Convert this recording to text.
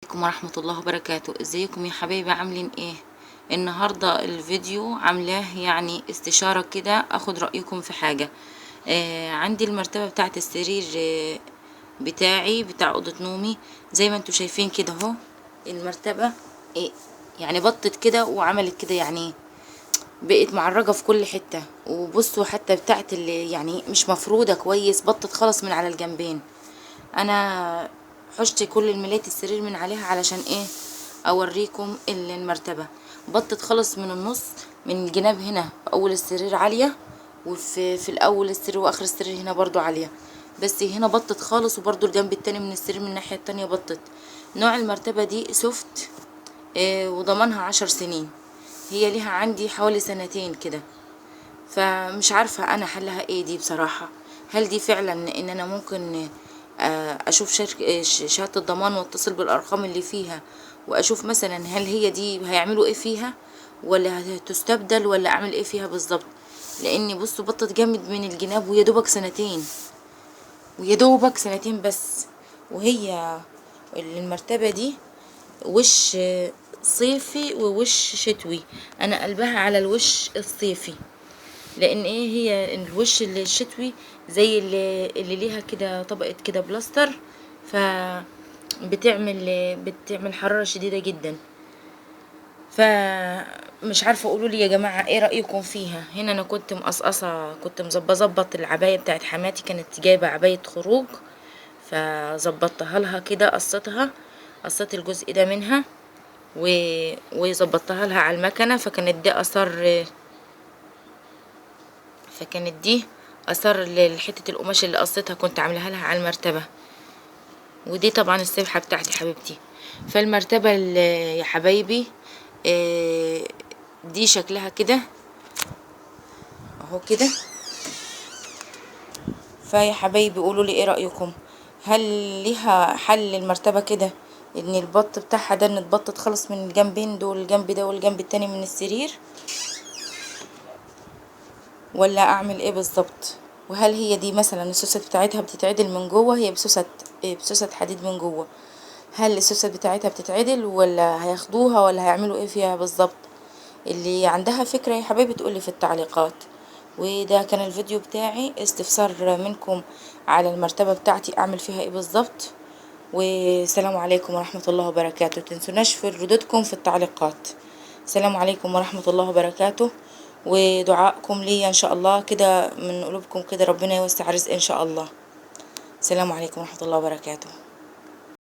عليكم ورحمة الله وبركاته. ازيكم يا حبايبي، عاملين ايه؟ النهاردة الفيديو عاملاه يعني استشارة كده، اخد رأيكم في حاجة. عندي المرتبة بتاعت السرير بتاعي بتاع اوضة نومي، زي ما انتوا شايفين كده اهو. المرتبة يعني بطت كده وعملت كده، يعني بقت معرجة في كل حتة. وبصوا حتى بتاعت اللي يعني مش مفرودة كويس، بطت خالص من على الجنبين. انا حشت كل الملايات السرير من عليها علشان ايه؟ اوريكم المرتبة بطت خالص من النص، من الجناب هنا في اول السرير عالية، وفي الاول السرير واخر السرير هنا برضو عالية، بس هنا بطت خالص. وبرضو الجنب التاني من السرير من الناحية التانية بطت. نوع المرتبة دي سوفت، وضمنها 10 سنين. هي ليها عندي حوالي سنتين كده، فمش عارفة انا حلها ايه دي بصراحة. هل دي فعلا ان انا ممكن اشوف شهادة الضمان واتصل بالارقام اللي فيها، واشوف مثلا هل هي دي هيعملوا ايه فيها، ولا هتستبدل، ولا اعمل ايه فيها بالظبط؟ لاني بصوا بطت جامد من الجناب، ويا دوبك سنتين، ويا دوبك سنتين بس. وهي المرتبة دي وش صيفي ووش شتوي. انا قلبها على الوش الصيفي، لان ايه، هي الوش اللي الشتوي زي اللي ليها كده طبقة كده بلاستر، ف بتعمل حرارة شديدة جدا. فمش عارفة، قولوا لي يا جماعة ايه رأيكم فيها. هنا انا كنت مقصقصة، كنت مظبط العباية بتاعت حماتي، كانت جايبة عباية خروج، فظبطتها لها كده، قصت الجزء ده منها وظبطتها لها على المكنة. فكانت دي اثر لحته القماش اللي قصيتها، كنت عاملاها لها على المرتبه. ودي طبعا السبحه بتاعتي حبيبتي. فالمرتبه يا حبايبي دي شكلها كده اهو كده. فيا حبايبي قولوا لي ايه رايكم، هل ليها حل المرتبه كده؟ ان البط بتاعها ده ان اتبطت خالص من الجنبين دول، الجنب ده والجنب التاني من السرير، ولا اعمل ايه بالظبط؟ وهل هي دي مثلا السوست بتاعتها بتتعدل من جوه؟ هي بسوست حديد من جوه. هل السوست بتاعتها بتتعدل، ولا هياخدوها، ولا هيعملوا ايه فيها بالظبط؟ اللي عندها فكرة يا حبايبي تقولي في التعليقات. وده كان الفيديو بتاعي، استفسار منكم على المرتبة بتاعتي اعمل فيها ايه بالظبط. والسلام عليكم ورحمة الله وبركاته. تنسوناش في ردودكم في التعليقات. السلام عليكم ورحمة الله وبركاته. ودعائكم لي ان شاء الله كده من قلوبكم كده، ربنا يوسع رزق ان شاء الله. السلام عليكم ورحمة الله وبركاته.